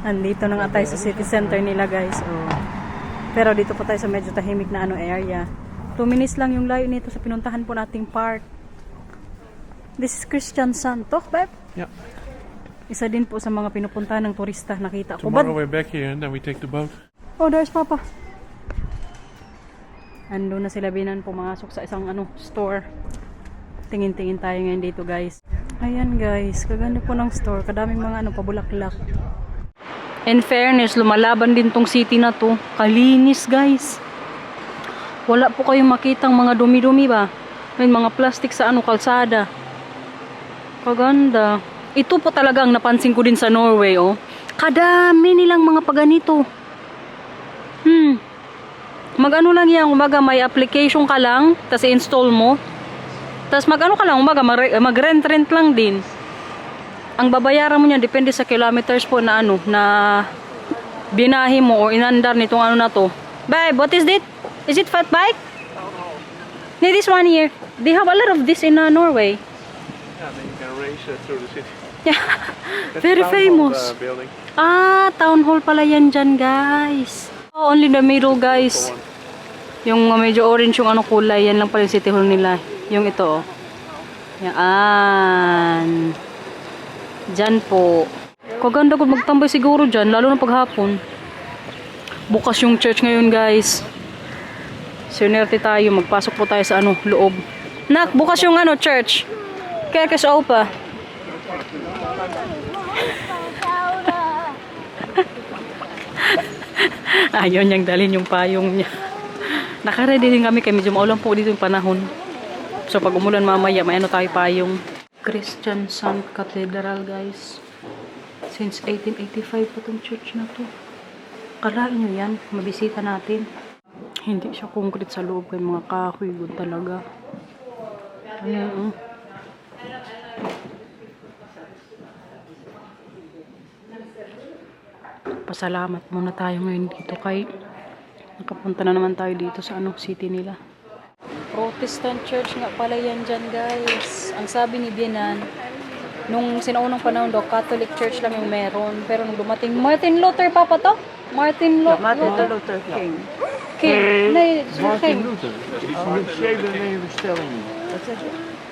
Andito na nga tayo sa city center nila, guys. Oh. Pero dito po tayo sa medyo tahimik na area. 2 minutes lang yung layo nito sa pinuntahan po nating park. This is Christian Santo, babe? Yeah. Isa din po sa mga pinupuntahan ng turista, nakita ko. Tomorrow we're back here and then we take the boat. Oh, there's Papa. Ando na sila Binan pumasok sa isang store. Tingin-tingin tayo ngayon dito, guys. Ayan, guys, kaganda po ng store. Kadaming mga pabulaklak. In fairness, lumalaban din tong city na to. Kalinis, guys. Wala po kayong makitang mga dumi-dumi ba? May mga plastic sa kalsada. Kaganda. Ito po talaga ang napansin ko din sa Norway, oh. Kadami nilang mga paganito. Mag-ano lang yan, umaga may application ka lang, tas i-install mo. Tas mag-ano ka lang, umaga mag-rent lang din. Ang babayaran mo niyan depende sa kilometers po na na binahe mo o inandar nitong na to. Babe, what is it? Is it fat bike? No, this one here. They have a lot of this in Norway. Yeah, then you can race through the city. Yeah, That's very Town Hall, famous. Building. Town hall pala yan dyan, guys. Oh, only the middle, guys. Yung medyo orange yung kulay, yan lang pala yung city hall nila. Yung ito, oh. Yan. Dyan po. Kaganda ko magtambay siguro dyan, lalo na paghapon. Bukas yung church ngayon, guys. Sinerte tayo, magpasok po tayo sa loob. Nak, bukas yung church. Kerkes opa. Ayaw niyang dalhin yung payong niya. Nakaready din kami kay medyo maulan po dito yung panahon. So pag umulan mamaya, may tayo payong. Christian St. Cathedral, guys. Since 1885 po itong church na to. Kalain nyo yan, mabisita natin. Hindi siya concrete sa loob, kay mga kahoy, good talaga. Ayan, Pasalamat muna tayo ngayon dito kay nakapunta na naman tayo dito sa city nila. Protestant church nga pala yan dyan, guys. Ang sabi ni Binan, nung sinaunang panahon daw, Catholic church lang yung meron. Pero nung dumating, Martin Luther pa to? Martin Luther King. Nee, Martin Luther. Die financiële neerstellingen.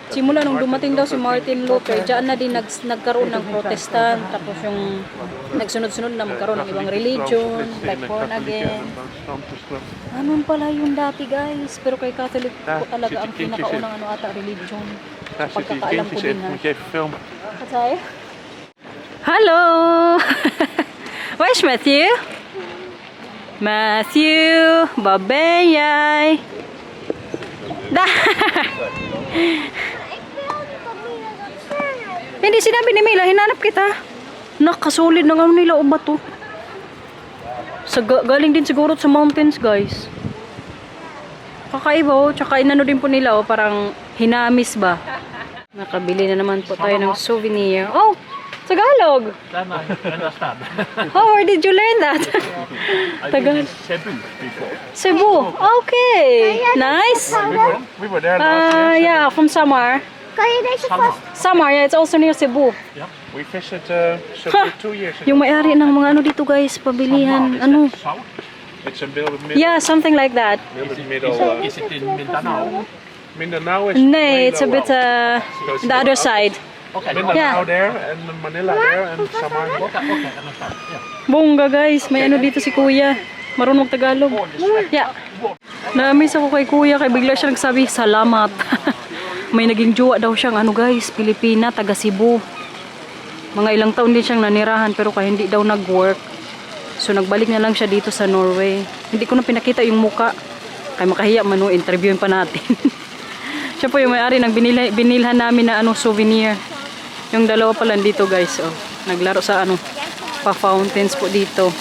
Simula nung dumating daw si Martin Luther, diyan na din nagkaroon ng Protestant, tapos yung nagsunod-sunod na magkaroon ng ibang religion, like born again. Anong pala yung dati, guys? Pero kay Catholic po talaga ang pinakaunang religion. Pagkakaalam ko din, ha? Katay? Hello! Where's Matthew? Matthew! Babayay! Hindi sinabi ni Mila, hinanap kita. Nakasolid ng nila o bato. Galing din siguro sa mountains, guys. Kakaiba, tsaka din po nila parang hinamis ba. Nakabili na naman po tayo ng souvenir. Oh, Tagalog. Oh, where did you learn that? Tagalog. Cebu before. Cebu. Okay. Nice. We were there last year. Yeah, from Samar. Samar, yeah, it's also near Cebu. Yeah. We visited Cebu 2 years ago. Yung may-ari ng mga dito, guys, pabilihan. It's a middle. Yeah, something like that. Is it in Mindanao? Mindanao is No, way it's a bit lower. the other side. Okay. Mindanao Yeah. there and Manila there and Samar. Bongga, guys, may dito si Kuya. Marunong Tagalog. Yeah. Na-miss ako kay Kuya, kay bigla siya nagsabi, salamat. May naging jowa daw siyang guys, Pilipina, taga Cebu. Mga ilang taon din siyang nanirahan pero kaya hindi daw nag-work. So nagbalik na lang siya dito sa Norway. Hindi ko na pinakita yung muka. Kaya makahiya man interviewin pa natin. Siya po yung may-ari ng binilhan namin na souvenir. Yung dalawa pala dito, guys. Oh, naglaro sa pa-fountains po dito.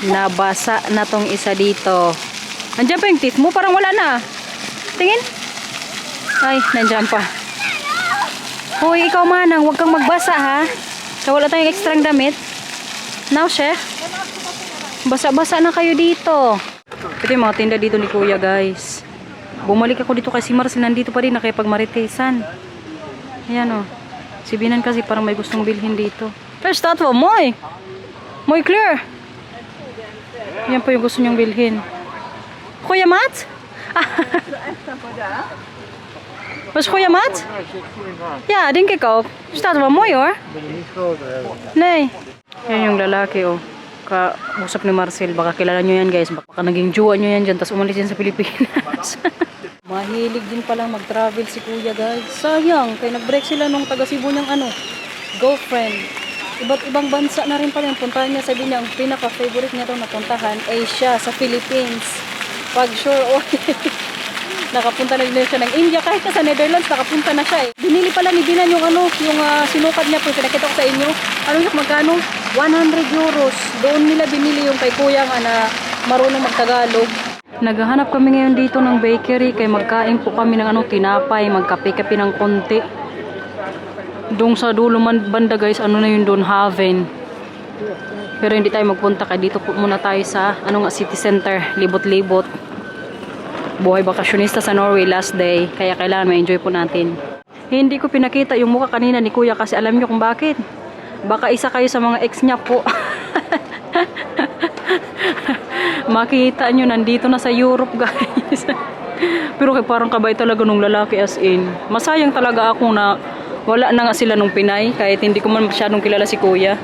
Nabasa na tong isa dito. Nandiyan pa yung teeth mo, parang wala na. Tingin. Ay, nandiyan pa. Hoy, ikaw manang, huwag kang magbasa, ha? So, wala tayong ekstrang damit. Now, chef. Basa-basa na kayo dito. Ito yung mga tinda dito ni Kuya, guys. Bumalik ako dito kasi Marcel nandito pa rin nakipagmaritesan. Ayan, oh. Si Binan kasi parang may gustong bilhin dito. Pero staat wel mooi. Mooi kleur. Yan po yung gusto niyong bilhin. Goeie maat? Was goeie maat? Ja, denk ik ook. Staat wel mooi hoor. Nee. Yan yung lalaki oh. Kausap ni Marcel. Baka kilala nyo yan guys. Baka naging jowa nyo yan dyan. Tapos umalis yan sa Pilipinas. Mahilig din palang mag-travel si kuya guys. Sayang. Kaya nag-break sila nung taga Cebu niyang girlfriend. Iba't ibang bansa na rin pala yung puntahan niya. Sabi niya, ang pinaka-favorite niya daw na puntahan ay siya sa Philippines. Pag sure, nakapunta na din siya ng India. Kahit na sa Netherlands, nakapunta na siya eh. Binili pala ni Dinan yung sinukad niya po. Pinakita ko sa inyo. Ano yung magkano? 100 euros. Doon nila binili yung kay kuya nga na marunong magtagalog. Naghahanap kami ngayon dito ng bakery. Kaya magkain po kami ng tinapay. Magkape-kape ng konti. Doon sa dulo banda guys, na yun doon, Haven. Pero hindi tayo magpunta kaya dito po muna tayo sa city center, libot-libot. Buhay bakasyonista sa Norway last day, kaya kailangan ma-enjoy po natin. Hindi ko pinakita yung mukha kanina ni kuya kasi alam niyo kung bakit. Baka isa kayo sa mga ex niya po. Makita nyo nandito na sa Europe guys. Pero parang kabay talaga nung lalaki as in. Masayang talaga ako na wala na nga sila nung Pinay, kahit hindi ko man masyadong kilala si kuya.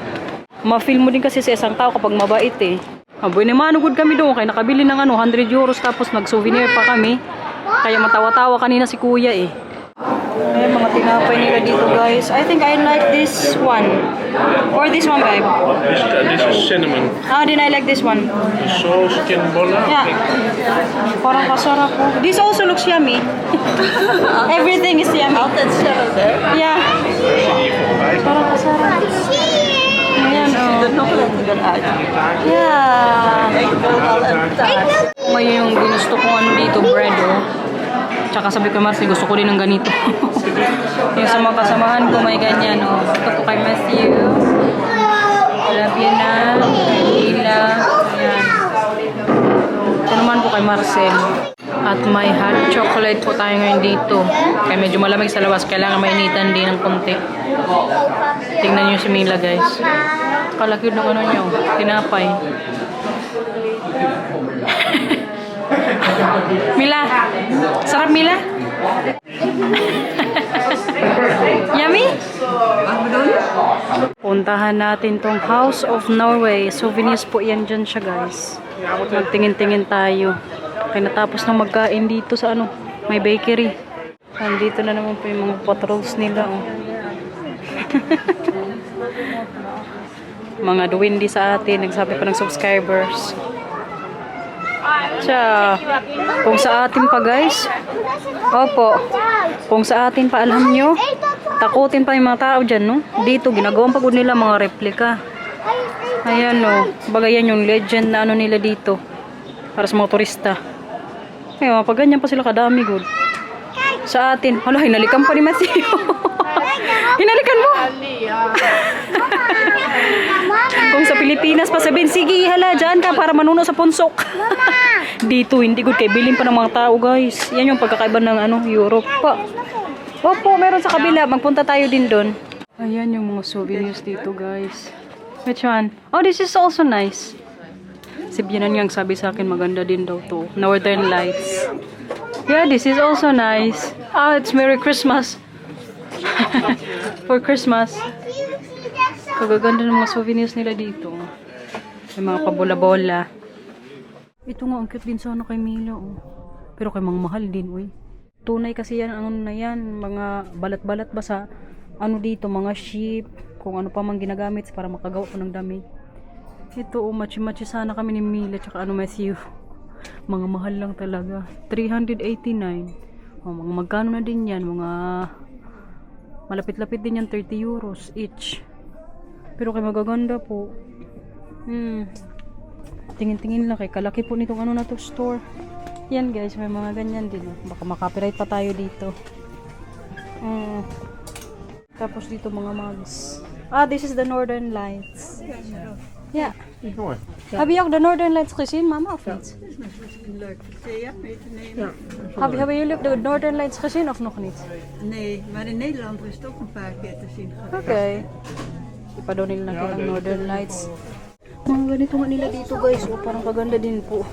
Ma-feel mo din kasi sa isang tao kapag mabait eh. Aboy na manugod kami doon, kaya nakabili ng 100 euros tapos nag-souvenir pa kami. Kaya matawa-tawa kanina si kuya eh. Ayan, mga tinapay nila dito guys. I think I like this one. Or this one babe. This is cinnamon. Then I like this one. Sauce, kinbolla. Yeah. Parang kasarap po. This also looks yummy. Everything is yummy. Yeah. Parang kasarap. Ayan Yeah. Ngayon yung ginusto kong dito, bread Tsaka sabi ko, Marcy, gusto ko din ng ganito. Yung sa mga kasamahan ko, may ganyan Ito po kay Matthew. Love you na. Hila. Ayan. Ito naman po kay Marcel. At may hot chocolate po tayo ngayon dito. Kaya medyo malamig sa labas. Kailangan mainitan din ng konti. Tingnan nyo si Mila guys. Kalakid ng nyo. Tinapay. Mila. Sarap Mila? Yummy? Puntahan natin tong House of Norway. Souvenirs po yan dyan siya guys. Magtingin-tingin tayo. Kaya natapos na magkain dito sa may bakery. Nandito na naman po yung mga patrols nila mga duwindi sa atin. Nagsabi pa ng subscribers. Kung sa atin pa guys. Opo. Kung sa atin pa alam nyo. Takutin pa yung mga tao dyan Dito ginagawang pagod nila mga replika. Ayan Bagay yan yung legend na nila dito. Para sa mga turista. Ngayon, pag ganyan pa sila kadami good. Sa atin, hinalikan pa ni Matthew. Hinalikan mo? Kung sa Pilipinas pa sabihin, sige, hala, dyan ka para manuno sa punsok. Dito, hindi good kay bilin pa ng mga tao, guys. Yan yung pagkakaiba ng Europe pa. Opo, meron sa kabila. Magpunta tayo din doon. Ayan yung mga souvenirs dito, guys. Which one? Oh, this is also nice. Si Bianan yang sabi sa akin maganda din daw to. Northern Lights. Yeah, this is also nice. It's Merry Christmas. For Christmas. Kagaganda ng mga souvenirs nila dito. May mga pabola-bola. Ito nga, ang cute din sana kay Mila. Pero kay mga mahal din, Tunay kasi yan, na yan. Mga balat-balat ba sa, dito, mga sheep. Kung ano pa mang ginagamit para makagawa ko ng damit. Ito, machi-machi sana kami ni Mila tsaka Matthew. Mga mahal lang talaga. 389. Mga magkano na din yan. Mga malapit-lapit din yan. 30 euros each. Pero kay magaganda po. Tingin-tingin lang kay kalaki po nitong na to store. Yan guys, may mga ganyan din. Baka makapiright pa tayo dito. Tapos dito mga mugs. This is the Northern Lights. Ja. Heb je ook de Northern Lights gezien, mama, of niet? Leuk thee mee te nemen. Ja. Hebben jullie ook de Northern Lights gezien of nog niet? Nee, maar in Nederland is het ook een paar keer te zien geweest. Oké. pa daw nila nakita ang Northern Lights. Mga ganito nga nila dito guys. O, parang kaganda din po.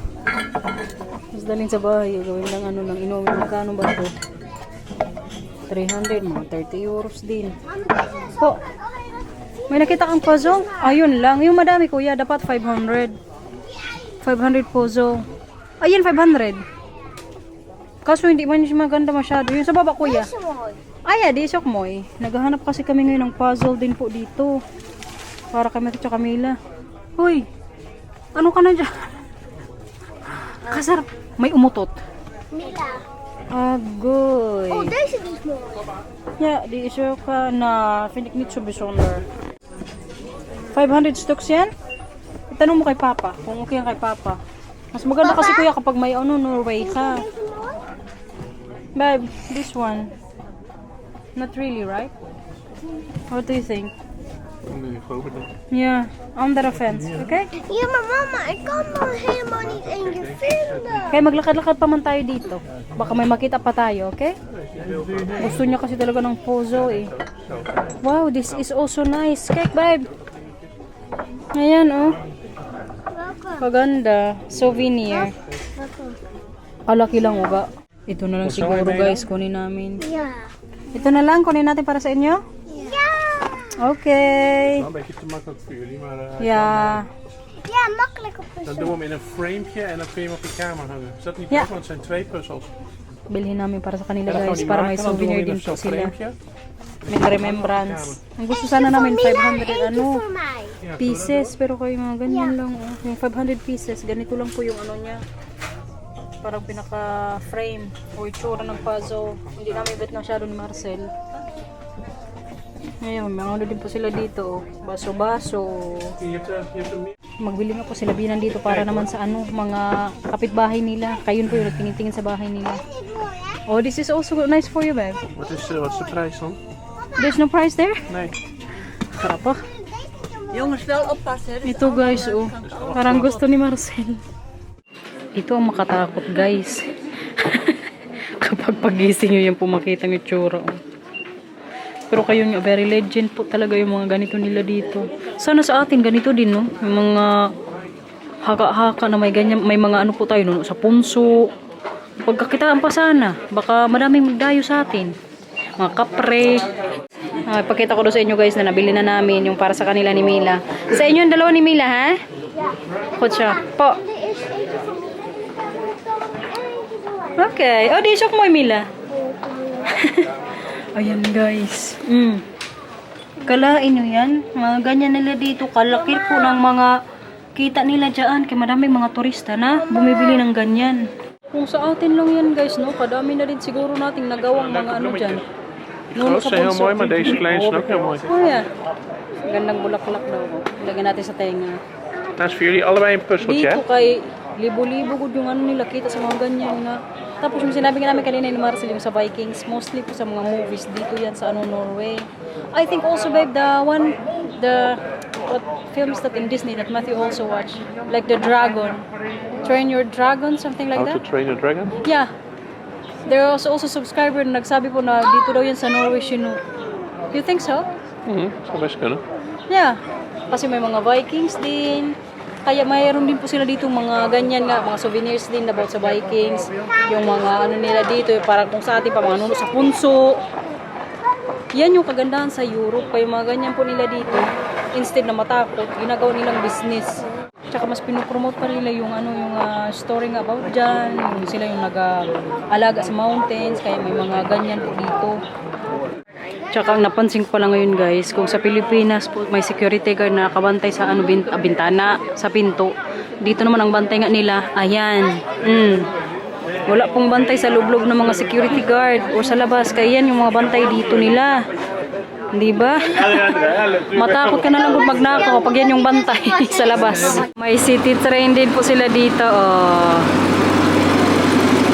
Mas daling sa bahay. Gawin lang ano lang. Inuwi magkano ba ito? 300, mga 30 euros din. Po, may nakita kang puzzle? Ayun lang. Yung madami kuya, dapat 500. 500 puzzle. Ayun, 500. Kaso hindi man siya maganda masyado. Yung sa baba kuya. Ay, di isok mo eh. Naghahanap kasi kami ngayon ng puzzle din po dito. Para kami at Camila. Hoy, ano ka na dyan? Kasarap. May umutot. Mila. Agoy. Oh, deze is mooi. Ja, die is ook, vind ik niet zo bijzonder. 500 stuks yan? Itanong mo kay Papa, kung okay yan kay Papa. Mas maganda kasi kuya kapag may Norway ka. Babe, this one. Not really, right? What do you think? Nee, geloof het niet. Yeah, under a fence, okay? Ja, maar mama, ik kan nog helemaal niet één keer vinden. Okay, maglakad-lakad pa man tayo dito. Baka may makita pa tayo, okay? Gusto niya kasi talaga ng puzzle eh. Wow, this is also nice. Kek, babe. Ayan, oh. Paganda. Souvenir. Kalaki lang, uga. Ito na lang siguro, guys. Kunin namin. Ja. Ito na lang. Kunin natin para sa inyo. Ja. Okay. Wel een beetje te makkelijk voor jullie, maar Yeah. Ja, makkelijk op dan doen we hem in een framepje en dan kun je hem op je kamer hangen. Is dat niet Ja. leuk? Want het zijn 2 puzzels. Bilhin namin para sa kanila, En dan gaan we guys. die Para maken may en dan doen we souvenir hem in din po zo'n sila. framepje. May remembrance. Ang gusto sana namin Mila, 500 eentje ano. voor mij. Pieces, pero kayo mga ganyan lang. Oh. Yung 500 pieces, ganito lang po yung ano niya. Parang pinaka-frame o itsura ng puzzle. Hindi namin bet masyado ni Marcel. Ngayon, mga ano din po sila dito. Oh. Baso-baso. Je hebt hem niet. Magbili nga po sila binan dito para naman sa ano, mga kapitbahay nila. Kayo po yung tinitingin sa bahay nila. Oh, this is also nice for you, babe. Wat is de prijs dan? There's no price there? Nee. Grappig. Jongens, wel oppassen. Ito guys, oh. Parang gusto ni Marcel. Ito ang makatakot guys. Kapag pagising nyo yan po makita ng itsura. Oh. Pero kayo nyo, very legend po talaga yung mga ganito nila dito. Sana sa atin ganito din, no? Yung mga haka-haka na may ganyan, may mga ano po tayo, no? Sa punso. Pagkakitaan pa sana. Baka madaming magdayo sa atin. Mga kapre. Pakita ko doon sa inyo guys na nabili na namin yung para sa kanila ni Mila. Sa inyo yung dalawa ni Mila, ha? Kutsa. Po. Okay. Oh, di shock mo, Mila. Ayan guys. Kalain nyo yan. Mga ganyan nila dito. Kalaki po ng mga kita nila dyan. Kaya madaming mga turista na bumibili ng ganyan. Kung sa atin lang yan guys, no? Kadami na din siguro nating nagawang mga ano dyan. Die grootste heel mooi, maar deze kleinste ook heel mooi. Oh ja. Gandang bulaklak daw. Lagyan natin sa tenga. Dat is voor jullie allebei een puzzeltje, hè? Dito kay libo-libo gud yung ano nila kita sa mga ganyan na. Tapos yung sinabi nga namin kanina ni Marcel yung sa Vikings, mostly po sa mga movies dito yan sa ano Norway. I think also babe what films that in Disney that Matthew also watched, like the Dragon, Train Your Dragon, something like How to that. Train a Dragon? Yeah. There was also subscriber na nagsabi po na dito daw yan sa Norway Chinook. You think so? Zou best kunnen. Yeah. Kasi may mga Vikings din. Kaya mayroon din po sila dito mga ganyan nga, mga souvenirs din about sa Vikings. Yung mga ano nila dito, parang kung sa atin pa, mga nuno sa punso. Yan yung kagandahan sa Europe. Kaya mga ganyan po nila dito. Instead na matakot, ginagawa nilang business. Tsaka mas pinupromote pa nila yung ano yung story nga about dyan. Yung sila yung nag-alaga sa mountains. Kaya may mga ganyan po dito. Tsaka ang napansin ko pala ngayon guys, kung sa Pilipinas po may security guard na nakabantay sa ano bintana, sa pinto. Dito naman ang bantay nga nila. Ayan. Wala pong bantay sa lublog ng mga security guard o sa labas. Kaya yan yung mga bantay dito nila. Di ba? Matakot ka na lang kung magnakaw pag yan yung bantay sa labas. May city train din po sila dito. Oh.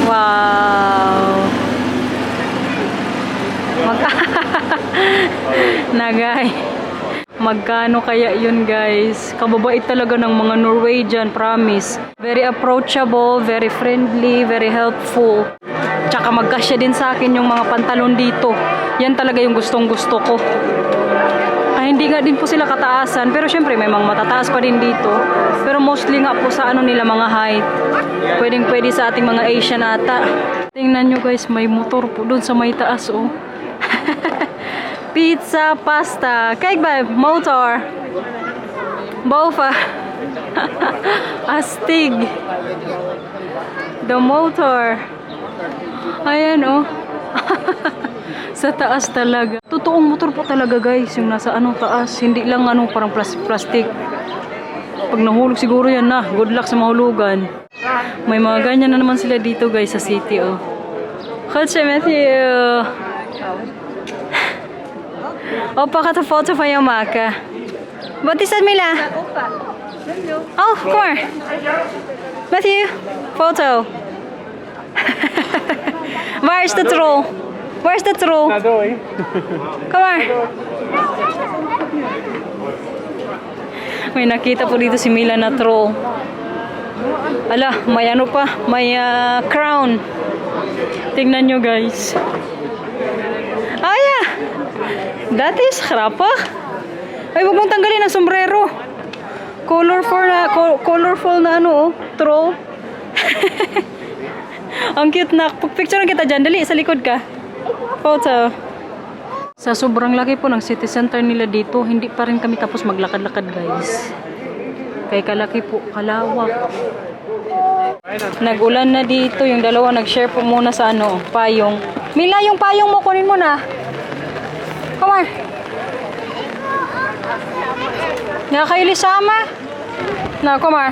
Wow. Nagay. Magkano kaya yun guys? Kababait talaga ng mga Norwegian, promise. Very approachable, very friendly, very helpful. Tsaka magkasya din sa akin yung mga pantalon dito. Yan talaga yung gustong gusto ko. I hindi nga din po sila kataasan. Pero syempre, may mga matataas pa din dito. Pero mostly nga po sa ano nila, mga height. Pwedeng-pwede sa ating mga Asian ata. Tingnan nyo guys, may motor po doon sa may taas, oh. Pizza, pasta. Kijk ba, motor. Boven. Astig. The motor. Ayan, oh. Sa taas talaga. Totoong motor po talaga guys, yung nasa anong taas. Hindi lang ano, parang plastic. Pag nahulog siguro yan na. Good luck sa mahulugan. May mga ganyan na naman sila dito guys sa city, oh. Goedje Matthew. Opa gaat een foto van jou maken. Wat is dat, Mila? Oh, kom maar. Matthew, foto. Waar is de troll? Waar is de troll? Doei. Kom maar. May nakita po dito si Mila na troll. Ala, may ano pa, may crown. Tingnan nyo guys. Ah yeah, that is grappig. Ay, huwag mong tanggalin ang sombrero. Colorful na ano, oh, troll. Ang cute na. Picture kita dyan. Dali, sa likod ka. Photo. Sa sobrang laki po ng city center nila dito, hindi pa rin kami tapos maglakad-lakad guys. Kaya kalaki po, kalawak. Nag-ulan na dito. Yung dalawa nag-share po muna sa ano, payong. Mila, yung payong mo, kunin mo na. Come on. Nga kayo lisama. Na, come on.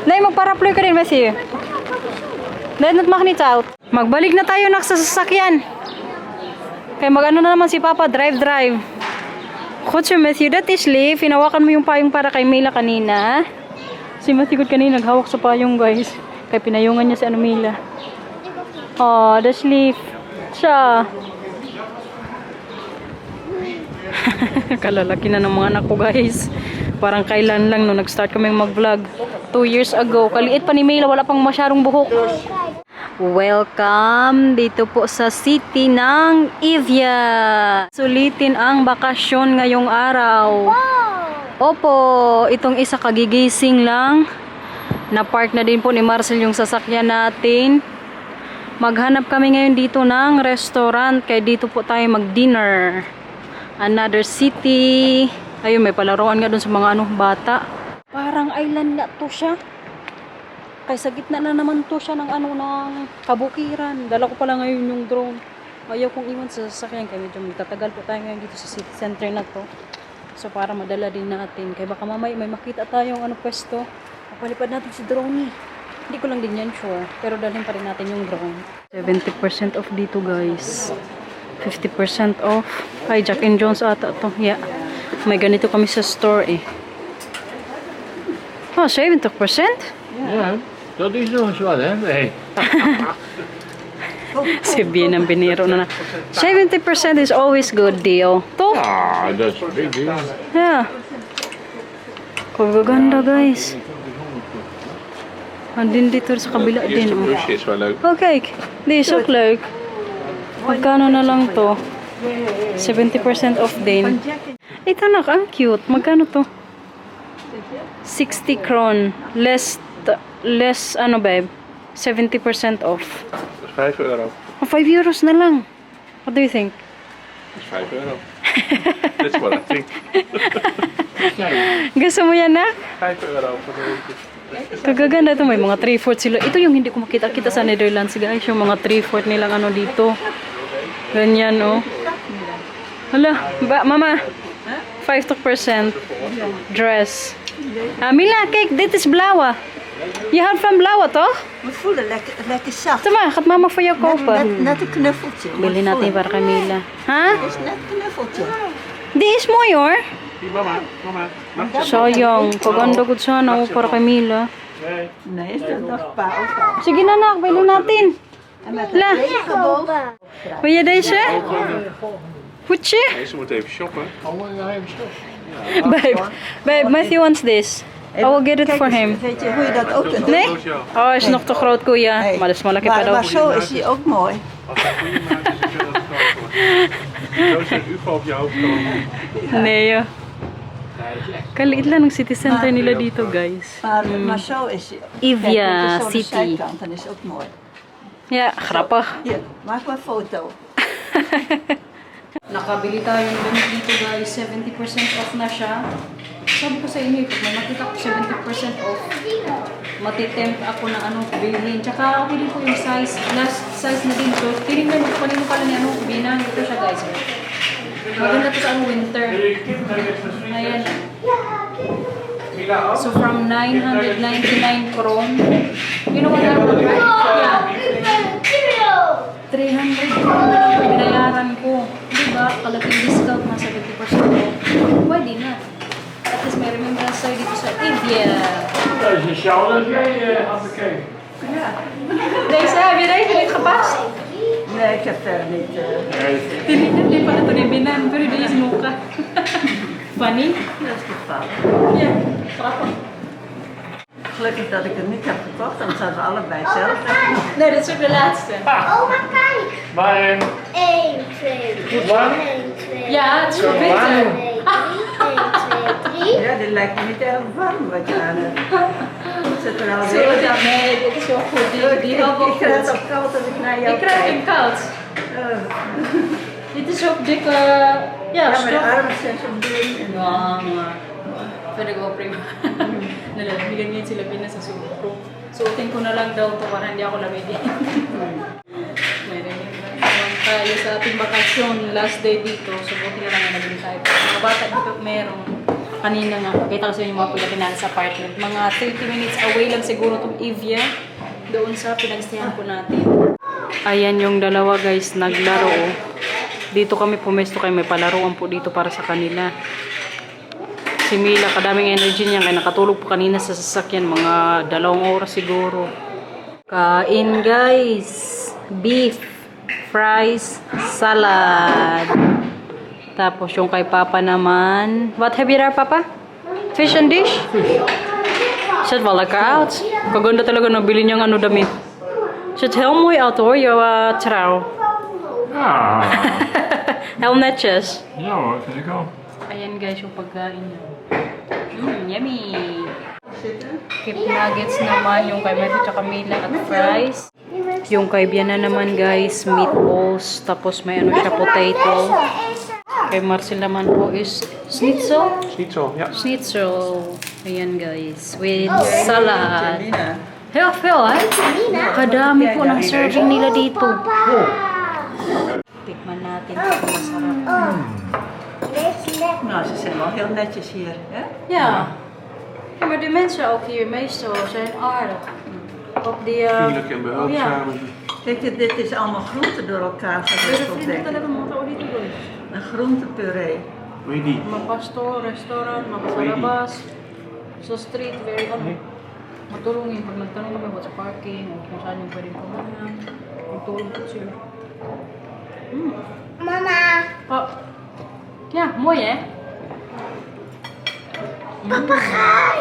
Nay, magparaploy ka rin, Matthew. Dahil not maknit out. Magbalik na tayo nak sa sasakyan. Kaya mag-ano na naman si Papa, drive. Goedje, Matthew, dat is lief. Hinawakan mo yung payong para kay Mila kanina. Si Matthew kanina naghawak sa payong, guys. Kaya pinayungan niya si Mila. Oh, that's lief. Siya. Kalalaki na ng mga anak ko, guys. Parang kailan lang no nag-start kami mag-vlog. 2 years ago. Kaliit pa ni Mila, wala pang masyadong buhok. Welcome dito po sa city ng Evia. Sulitin ang bakasyon ngayong araw. Opo, itong isa kagigising lang. Na-park na din po ni Marcel yung sasakyan natin. Maghanap kami ngayon dito ng restaurant. Kaya dito po tayo mag-dinner. Another city. Ayun, may palaruan nga doon sa mga bata. Parang island na to siya. Kaya sa gitna na naman to siya ng ng kabukiran. Dala ko pala ngayon yung drone. Ayaw kong iwan sa sasakyan. Kaya medyo magtatagal po tayo ngayon dito sa city center na to. So para madala din natin. Kaya baka mamay may makita tayong pwesto. Papalipad natin si drone. Hindi ko lang din yan sure. Pero dalhin pa rin natin yung drone. 70% off dito guys. 50% off. Ay, Jack and Jones ata to. Yeah. May ganito kami sa store eh. Oh, 70%? Ja, dat is nog eens wat, hè? Nee. Si Bien ang biniro na 70% is always good deal. To? Ah, dat is een big deal. Yeah. Kagaganda guys. Andin dito sa kabila De din. eerste Oh. busje is wel leuk. Oh, kijk. Die is ook leuk. Magkano na lang to? 70% off din. Ito na, ang cute. Magkano to? 60 kron. Less, babe? 70% off. Dat is €5. Oh, 5 euros na lang. What do you think? Dat is €5. That's what I think. Gusto mo yan na? €5 voor de eentje. Kagaganda ito. May mga 3/4 sila. Ito yung hindi ko makita-kita sa Netherlands, guys. Yung mga 3/4 nilang dito. Ganyan, oh. Hala, mama. 50% dress. Mila, kijk, dit is blauwe. Je houdt van blauwe, toch? We voelen lekker zacht. Ito ma, gaat mama voor jou kopen. Net een knuffeltje. Bili natin para kay Mila. Ha? Het is net een knuffeltje. Die is mooi, hoor. Die mama. Sayang, paganda good sana para kay Mila. Nee. Nee, is dat nog pa ook al. Sige na, nak, bili natin. La, wil je deze? Hoedje? Deze moet even shoppen. Babe, Matthew wants this. I will get it for him. Weet je hoe je dat ook kunt doen? Nee? Oh, hij is nog te groot, kuya. Maar dat is malaki pa daw. Maar zo is hij ook mooi. Als hij goede maakt, is het wel dat het groot wordt. Zo is een UFO op je hoofd komen. Neo. Kaliit lang ng city center nila dito, guys. Maar zo is het. Ivia Kijk, dit is zo de City. zijkant, dan is het ook mooi. Ja, grappig. Hier, maak maar een foto. Nakabili tayo ng damit dito, guys. 70% off na siya. Sabi ko sa inyo, pag may makita ko 70% off, matitempt ako na bilhin. Tsaka okay din po yung size. Last size na din to. Tinignan mo kanino pala ni Binang. Ito siya, guys. Maganda to sa winter. Ayan. So from 999 kron. You know what I want, right? Yeah. 300 kron na lang yung binayaran ko. Diba? Kalating discount na 70% off. Pwede na. At least may remembrance tayo dito sa Ivia. Dat is een sjaal dat jij had bekeken. Deze, heb je deze niet gepast? Nee, ik heb verder niet. Tinignan din pala ito ni Binan, pero hindi yung mukha. Funny? Dat is gevallen. Ja, grappig. Gelukkig dat ik het niet heb gekocht, dan zouden we allebei zelf. Nee, dat is ook de laatste. Oma, kijk. Maar 1, 2, 3. goed warm? 1, 2, Ja, het is wel beter. 1, 2, 3. Ja, dit lijkt me niet erg warm wat je aan hebt. Zit er al Zo, nee, dit is wel goed. Die helpt wel Ik krijg het goed. ook koud als ik naar jou Ik krijg hem kijk. koud. Oh. Dit is ook dikke, ja, Ja, maar de stof. armen zijn zo dun. en- Ja, maar pwede ko prima. Nalalabigan ngayon sila Binan sa suot ko. Suotin ko na lang daw to para hindi ako lamigin. May remembrance naman tayo sa ating bakasyon. Last day dito. So, buti na lang na nabili tayo. Mga bata dito meron. Kanina nga, pakita ko sa inyo yung mga pagdating sa apartment. Mga 30 minutes away lang siguro itong Ivia. Doon sa pinagstayan po natin. Ayan yung dalawa, guys, naglaro. Dito kami pumesto kayo. May palaruan po dito para sa kanila. Si Mila, kadaming energy niya. Kaya nakatulog po kanina sa sasakyan. Mga 2 oras siguro. Kain, guys. Beef, fries, salad. Tapos yung kay Papa naman. What have you there, Papa? Fish and dish? Zet wel lekker uit. Kaganda talaga nabili niyang damit. Zit heel mooi uit hoor, jouw trouw. Ja. Heel netjes. Ja hoor, vind ik wel. Ayan guys, yung pagkain niya. Yummy! Keep nuggets naman, yung kay Matthew tsaka Mila at fries. Yung kay Biana naman guys, meatballs. Tapos may siya, potato. Kay Marcel naman po is schnitzel. Schnitzel, ja. Schnitzel. Ayan guys, with salad. Mina. Heel veel hè? Kadami po ng serving nila dito. Tikman natin kung masarap. Nou, ze zijn wel heel netjes hier. Hè? Ja. Ja, maar de mensen ook hier meestal zijn aardig. Op die... Vriendelijk en behulpzaam. Kijk, dit is allemaal groenten door elkaar gewikkeld, denk ik. Een groentepuree. Wil je die? Mga pastor, restaurant, mga salabas. Sa street, very matulungin pag nagtanong kami about sa parking o kung saan yung pwedeng pumunta. Magtulong po sila. Mama. Oh. Ja, mooi hè? Papegaai.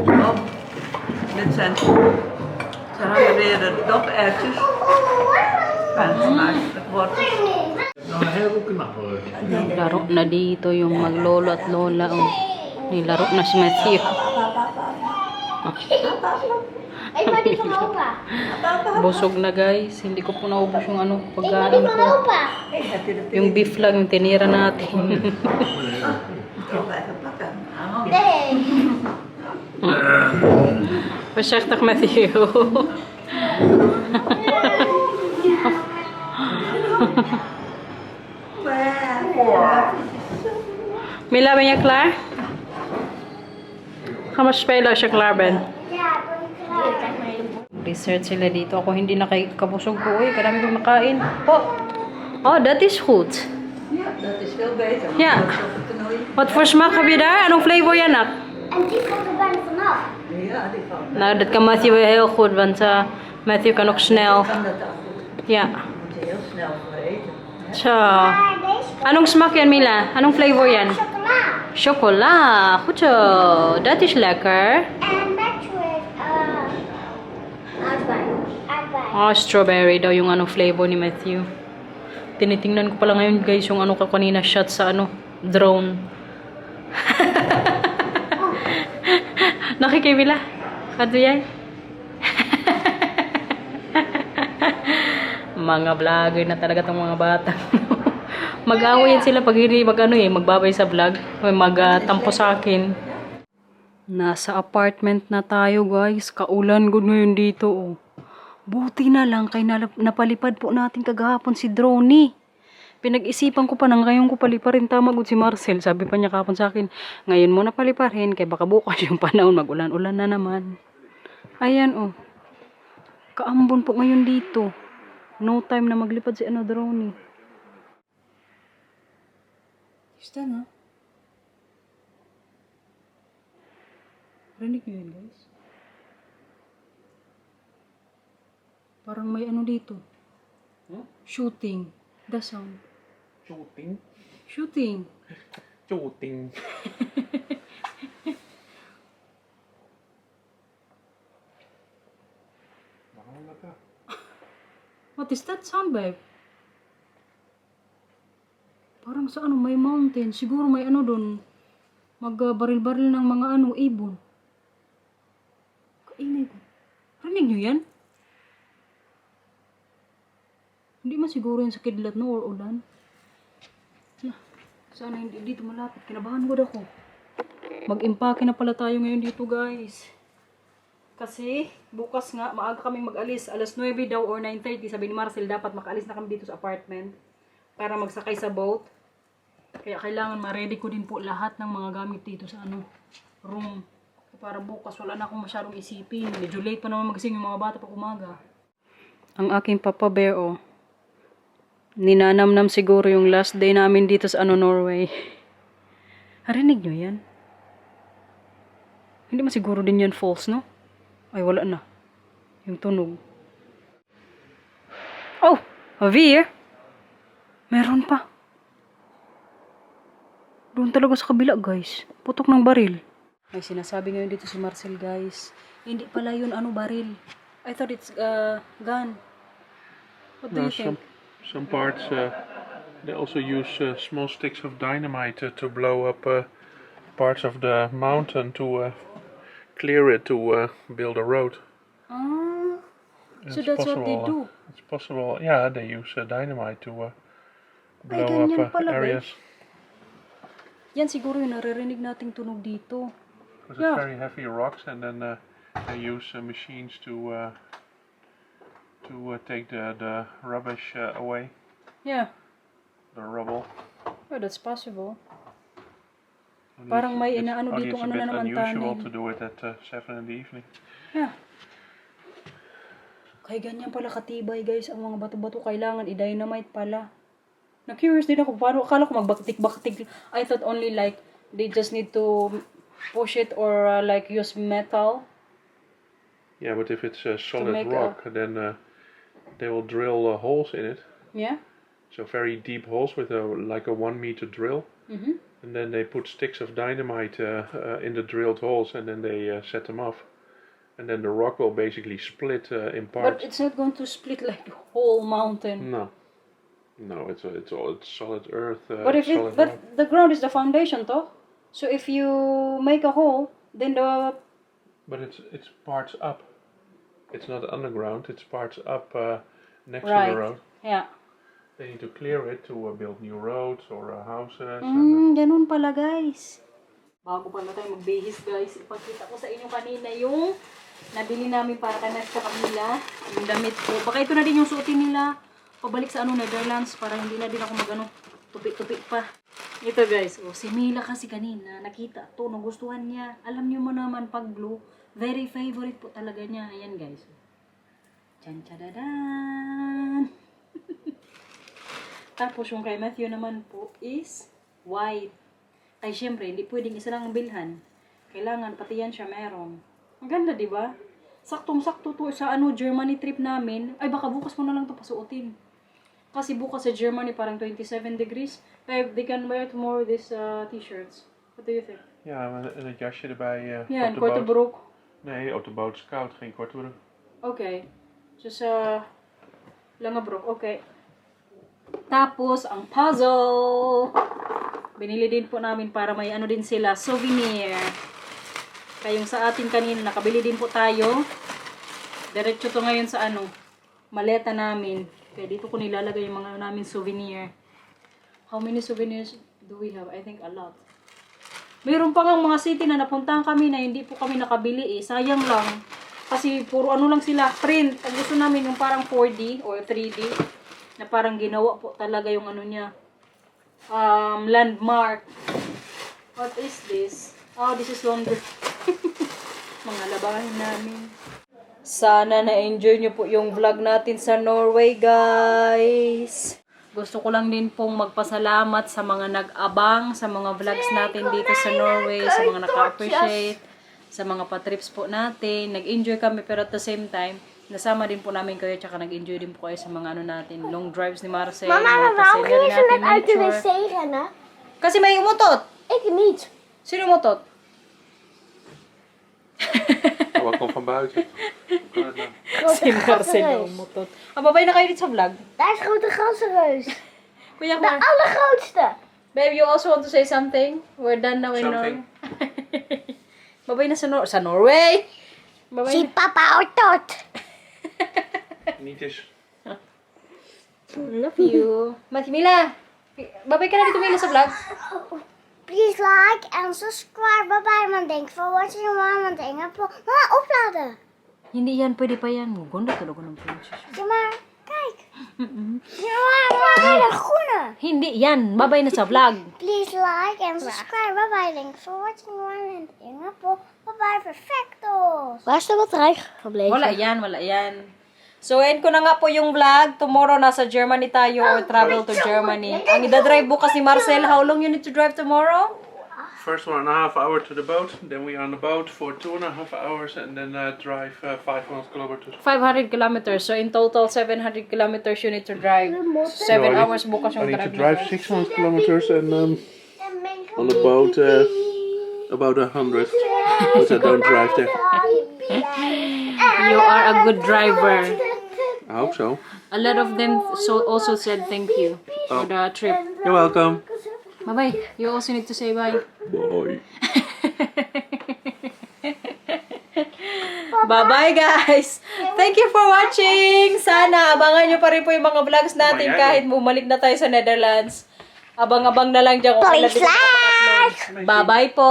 Oh, dit zijn... Ze hadden weer de doperwtjes. En smakelijk wortels. Nou, heel knap hoor. Naglaro na dito yung maglolo at lola. Oh. Nilaro na si Matthew. Ik ben die van opa. Busog na guys. Hindi ko po naubos yung Ik ben die pagkain van ko. opa. Heb je de Yung beef lang yung tinira natin. Ik heb even pakken. Oh. Nee. Voorzichtig Matthew. Mila, ben je klaar? Ga maar spelen als je klaar bent. Ja, ben ik klaar. Kijk maar helemaal. Research sila dito. Ako hindi nakikabusog ko. Uy, kadami kong nakain. Oh, dat is goed. Ja, dat is veel beter. Ja. Dat is op het toernooi. Wat voor smaak heb je daar? Anong flavor yan, nak? En die komt er bijna vanaf. Ja, die valt. Nou, dat kan Matthew weer heel goed, want Matthew kan ook snel. Kan dat al goed. Ja. Moet je heel snel voor eten. Zo. Maar deze Anong smaak yan, Mila? Anong flavor yan? chocola. Chocola. Goed zo. Dat is lekker. En match with aardbei. Aardbei. Oh, strawberry daw yung anong flavor ni Matthew. tinitingnan ko pala ngayon guys yung ano ka kanina shot sa ano, drone. Nakikibila? Kado yan? Mga vlogger na talaga tong mga bata. Mag-away yan sila pag hindi magbabay sa vlog. Magtampo sa akin. Nasa apartment na tayo guys. Kaulan good ngayon dito oh. Buti na lang kay napalipad po natin kagahapon si Droney. Pinag-isipan ko pa nang ngayon ko paliparin tama gud si Marcel. Sabi pa niya kahapon sa akin, ngayon mo na paliparin kay baka bukas yung panahon magulan-ulan na naman. Ayan oh. Kaambon po ngayon dito. No time na maglipad si Droney. Gusto na? Rinig nyo yun guys? Parang may dito. Huh? Shooting. The sound. Shooting? Shooting. Shooting. Bahala ka. What is that sound, babe? Parang sa may mountain. Siguro may doon. Magbaril-baril ng mga ibon. Kainay ko. Rinig nyo yan? Hindi man siguro yan sa kidlat no or ulan. Sana hindi dito malapit. Kinabahan ko ako. Mag-impake na pala tayo ngayon dito guys. Kasi bukas nga maaga kaming mag-alis. Alas 9 daw or 9:30. Sabi ni Marcel dapat makaalis na kami dito sa apartment. Para magsakay sa boat. Kaya kailangan ma-ready ko din po lahat ng mga gamit dito sa room. Para bukas wala na akong masyadong isipin. Medyo late pa naman magising yung mga bata pag umaga. Ang aking Papa Bear ninanamnam siguro yung last day namin dito sa Norway. Harinig nyo yan? Hindi man siguro din yan false, no? Ay, wala na. Yung tunog. Oh! A veer! Meron pa. Doon talaga sa kabila, guys. Putok ng baril. May sinasabi ngayon dito si Marcel, guys. Hindi pala yun baril. I thought it's gun. What do you think? Some parts, they also use small sticks of dynamite to blow up parts of the mountain to clear it to build a road. Ah, so that's what they do. It's possible, yeah, they use dynamite to blow ganyan up pala, areas. Yan siguro yung naririnig nating tunog dito. Because it's very heavy rocks, and then they use machines to take the rubbish away. Yeah. The rubble. Oh, that's possible. Parang may inaano dito It's a na bit naman unusual tunnel. to do it at 7 in the evening. Yeah. Kaya ganyan pala katibay guys ang mga bato-bato. Kailangan i-dynamite pala. Na-curious din ako. Paano? Akala ko magbaktik-baktik. I thought only like they just need to push it or like use metal. Yeah, but if it's a solid rock, then they will drill holes in it. Yeah. So very deep holes with like a 1 meter drill. Mm-hmm. And then they put sticks of dynamite in the drilled holes, and then they set them off. And then the rock will basically split in parts. But it's not going to split like the whole mountain. No, it's solid earth. But if solid but rock. the ground is the foundation, though. So if you make a hole, then the. But it's parts up. It's not underground. It's parts up next to the road. Yeah. They need to clear it to build new roads or houses. Ganun pala guys. Bago pala tayo magbihis guys, ipakita ko sa inyo kanina yung nabili namin para kay sa kanila. Yung damit ko. Baka ito na din yung suotin nila pabalik sa Netherlands para hindi na din ako tupi-tupi pa. Ito guys, si Mila kasi kanina nakita to, nagustuhan niya. Alam niyo mo naman pag blue, very favorite po talaga niya. Ayan guys. Chan-chadadan! Tapos yung kay Matthew naman po is white. Ay syempre, hindi pwedeng isa lang ang bilhan. Kailangan pati yan siya meron. Ang ganda, di ba? Saktong-sakto to sa Germany trip namin. Ay baka bukas mo na lang to pasuotin. Kasi bukas sa Germany parang 27 degrees. They can wear tomorrow these t-shirts. What do you think? Ja, en het jasje erbij. Ja, een op de korte boot. broek. Nee, op de boot is het koud, geen korte broek. Okay. Dus lange broek, okay. Tapos, ang puzzle. Binili din po namin para may ano din sila, souvenir. Kayong sa atin kanina, nakabili din po tayo. Diretso to ngayon sa ano, maleta namin. Kaya dito ko nilalagay yung mga namin souvenir. How many souvenirs do we have? I think a lot. Mayroon pa nga mga city na napuntahan kami na hindi po kami nakabili eh. Sayang lang. Kasi puro ano lang sila, print. Ang gusto namin yung parang 4D or 3D. Na parang ginawa po talaga yung ano niya. Landmark. What is this? Oh, this is laundry. Mga labahin namin. Sana na-enjoy nyo po yung vlog natin sa Norway, guys. Gusto ko lang din pong magpasalamat sa mga nag-abang sa mga vlogs natin dito sa Norway, sa mga naka-appreciate, sa mga patrips po natin. Nag-enjoy kami pero at the same time, nasama din po namin kayo tsaka nag-enjoy din po kayo sa mga ano natin, long drives ni Marcel, Mama, mga waarom passenger ging je zo natin, net uit de nature. wc rennen? Kasi may umutot. Ik niet. Sino umutot? Oh, ik kom van buiten. Si Marcel na umutot. Babay na kayo dito sa vlog. Daar is grote ganzenreus. Kuya De Mar. allergrootste. Babe, you also want to say something? We're done now in Something. Norway. Babay na sa Norway. Babay Si na. papa Otot. Niet eens. Love you. Mila. Babay ka na dito, Mila, sa vlog. Please like en subscribe. Bye bye, man. Thank you for watching. Mama, dingen voor. Mama, opladen. Hindi yan, pwede pa yan. Ganda talaga ng princess. Ja, maar kijk. Ja, maar hele groene. Hindi yan. Babay na sa vlog. Please like en subscribe. Bye bye. Thank you for watching. Mama, dingen voor. Bye bye, perfecto. Waar is de batterij gebleven? Wala yan, wala yan. So, end ko na nga po yung vlog. Tomorrow, nasa Germany tayo or travel to Germany. Ang idadrive bukas ni Marcel, how long you need to drive tomorrow? First 1.5 hour to the boat, then we are on the boat for 2.5 hours and then drive 500 kilometers. 500 kilometers. So, in total, 700 kilometers you need to drive. 7 No, I hours bukas I yung need to drive. drive 600 kilometers and on the boat about 100. But I don't drive there. You are a good driver. I hope so. A lot of them also said thank you for the trip. You're welcome. Bye-bye. You also need to say bye. Bye. Bye-bye, guys! Thank you for watching! Sana abangan nyo pa rin po yung mga vlogs natin kahit bumalik na tayo sa Netherlands. Abang-abang na lang dyan kung kailan Please dito like. Bye-bye po!